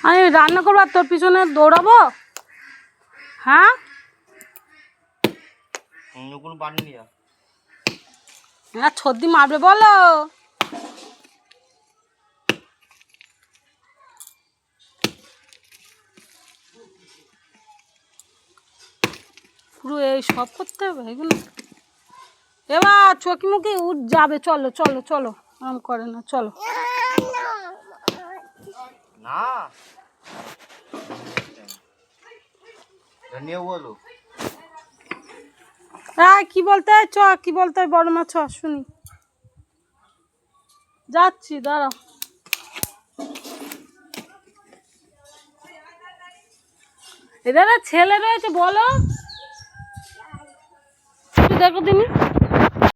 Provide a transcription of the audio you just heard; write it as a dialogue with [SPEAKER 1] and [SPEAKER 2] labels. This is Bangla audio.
[SPEAKER 1] আমি রান্না করবো আর তোর পিছনে দৌড়াবো? হ্যাঁ, ছদ্দি মারবে বলো। পুরো এই সব করতে হবে এগুলো। এবার চোখি মুখি উঠ যাবে। চলো চলো চলো, আরাম করে না, চলো।
[SPEAKER 2] না বলো
[SPEAKER 1] কি বলতে হয় চ, কি বলতে হয় বড় মা, চ শুনি। যাচ্ছি, দাঁড়াও। এদের ছেলে রয়েছে বলো, দেখো তুমি।